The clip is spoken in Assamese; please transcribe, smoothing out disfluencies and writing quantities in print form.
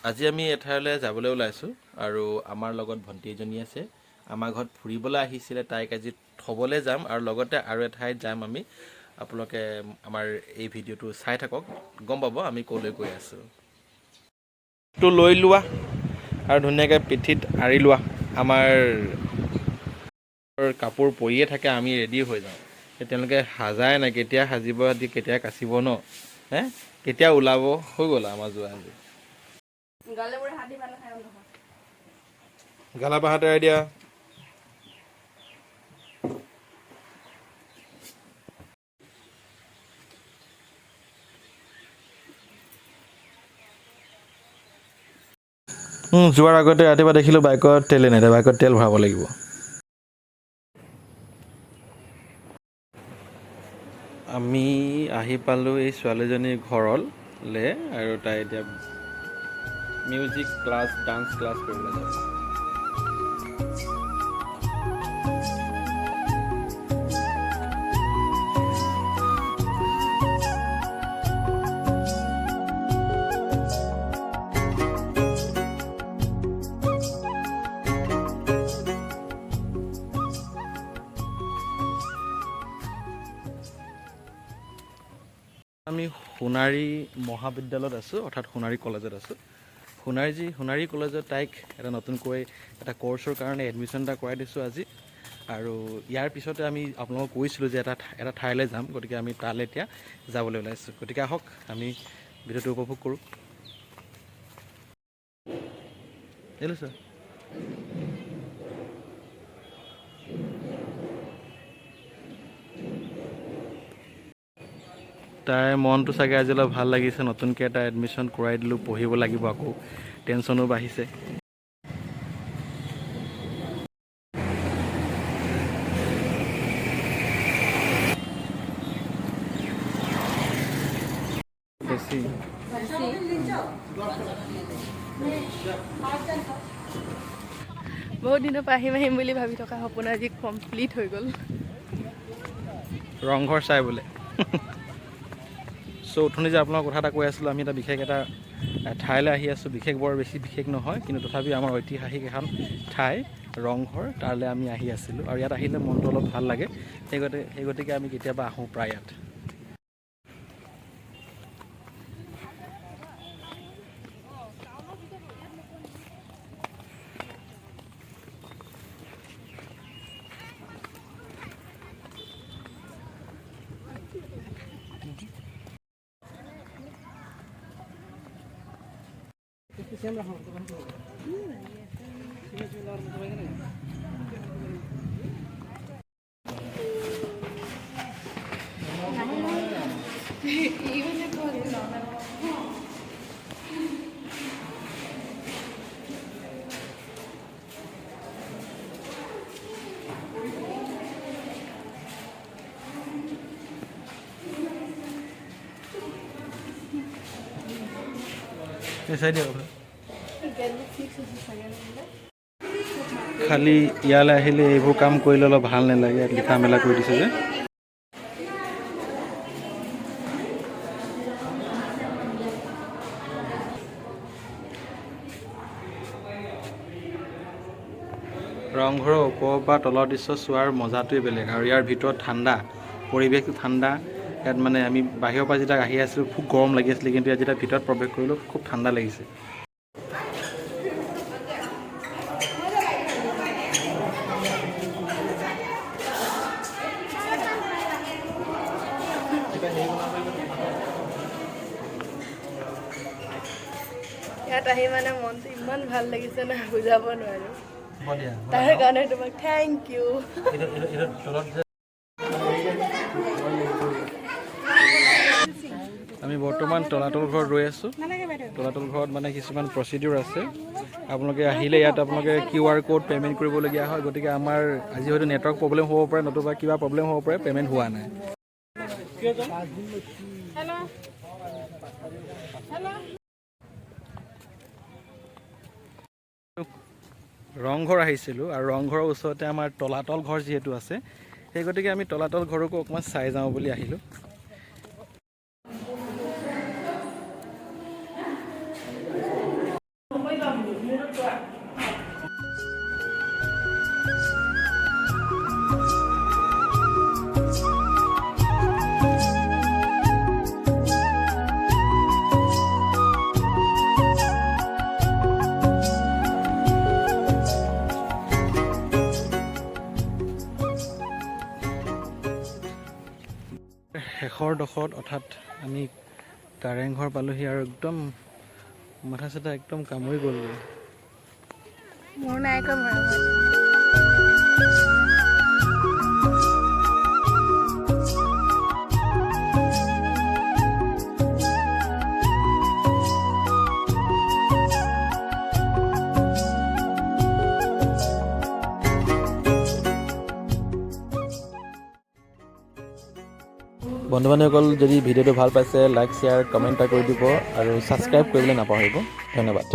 আজি আমি এঠাইলৈ যাবলৈ ওলাইছোঁ আৰু আমাৰ লগত ভণ্টি এজনী আছে আমাৰ ঘৰত ফুৰিবলৈ আহিছিলে তাইক আজি থবলৈ যাম আৰু লগতে আৰু এঠাইত যাম আমি আপোনালোকে আমাৰ এই ভিডিঅ'টো চাই থাকক গম পাব আমি ক'লৈ গৈ আছোঁ তো লৈ লোৱা আৰু ধুনীয়াকৈ পিঠিত আঁৰি লোৱা আমাৰ কাপোৰ পৰিয়ে থাকে আমি ৰেডি হৈ যাওঁ তেওঁলোকে সাজাই নাই কেতিয়া সাজিব আদি কেতিয়া কাচিব ন কেতিয়া ওলাব হৈ গ'ল আমাৰ যোৱা আজি গালা পৰা হাতেৰাই দিয়া যোৱাৰ আগতে ৰাতিপুৱা দেখিলোঁ বাইকত তেলে নাই বাইকত তেল ভৰাব লাগিব আমি আহি পালোঁ এই ছোৱালীজনীৰ ঘৰলৈ আৰু তাই এতিয়া মিউজিক ক্লাছ ডান্স ক্লাছ কৰিবলৈ যাব আমি সোণাৰী মহাবিদ্যালয়ত আছোঁ অৰ্থাৎ সোণাৰী কলেজত আছোঁ সোণাৰী কলেজত তাইক এটা নতুনকৈ এটা কৰ্চৰ কাৰণে এডমিশ্যন এটা কৰাই দিছোঁ আজি আৰু ইয়াৰ পিছতে আমি আপোনালোকক কৈছিলোঁ যে এটা ঠাইলৈ যাম গতিকে আমি তালৈ এতিয়া যাবলৈ ওলাইছোঁ গতিকে আহক আমি ভিডিঅ'টো উপভোগ কৰোঁ হেল্ল' ছাৰ তাইৰ মনটো চাগে আজি অলপ ভাল লাগিছে নতুনকৈ এটা এডমিশ্যন কৰাই দিলোঁ পঢ়িব লাগিব আকৌ টেনশ্যনো বাঢ়িছে বেছি বহুত দিনৰ পৰা আহিম বুলি ভাবি থকা সপোন আজি কমপ্লিট হৈ গ'ল ৰংঘৰ চাই বোলে চ' উঠনি যে আপোনাক কথা এটা কৈ আছিলোঁ আমি এটা বিশেষ এটা ঠাইলৈ আহি আছোঁ বৰ বেছি বিশেষ নহয় কিন্তু তথাপিও আমাৰ ঐতিহাসিক এখন ঠাই ৰংঘৰ তালৈ আমি আহি আছিলোঁ আৰু ইয়াত আহিলে মনটো অলপ ভাল লাগে সেই গতিকে আমি কেতিয়াবা আহোঁ প্ৰায় ইয়াত খালি ইয়ালৈ আহিলে এইবোৰ কাম কৰিলে অলপ ভাল নালাগে ইয়াত লিখা মেলা কৰি দিছে যে ৰংঘৰৰ ওপৰৰ পৰা তলৰ দৃশ্য চোৱাৰ মজাটোৱে বেলেগ আৰু ইয়াৰ ভিতৰত ঠাণ্ডা পৰিৱেশটো ঠাণ্ডা ইয়াত মানে আমি বাহিৰৰ পৰা যেতিয়া আহি আছিলোঁ খুব গৰম লাগি আছিলে কিন্তু ইয়াত যেতিয়া ভিতৰত প্ৰৱেশ কৰিলোঁ খুব ঠাণ্ডা লাগিছে ইয়াত আহি মানে মনটো ইমান ভাল লাগিছে না বুজাব নোৱাৰোঁ তাৰ কাৰণে তোমাক থেংক ইউ আমি বৰ্তমান তলাতল ঘৰত ৰৈ আছোঁ তলাতল ঘৰত মানে কিছুমান প্ৰচিডিউৰ আছে আপোনালোকে আহিলে ইয়াত আপোনালোকে QR কোড পে'মেণ্ট কৰিবলগীয়া হয় গতিকে আমাৰ আজি হয়তো নেটৱৰ্ক প্ৰব্লেম হ'ব পাৰে নতুবা কিবা প্ৰব্লেম হ'ব পাৰে পে'মেণ্ট হোৱা নাই ৰংঘৰ আহিছিলোঁ আৰু ৰংঘৰৰ ওচৰতে আমাৰ তলাতল ঘৰ যিহেতু আছে সেই গতিকে আমি তলাতল ঘৰকো অকণমান চাই যাওঁ বুলি আহিলোঁ শেষৰ ডখৰত অৰ্থাৎ আমি কাৰেংঘৰ পালোহি আৰু একদম মাথা চাথা একদম কামুৰি গ'লগৈ। মোৰ নাই কামুৰা মই। বন্ধু বান্ধৱীসকল যদি ভিডিঅ'টো ভাল পাইছে লাইক শ্বেয়াৰ কমেণ্ট এটা কৰি দিব আৰু ছাবস্ক্ৰাইব কৰিবলৈ নাপাহৰিব। ধন্যবাদ।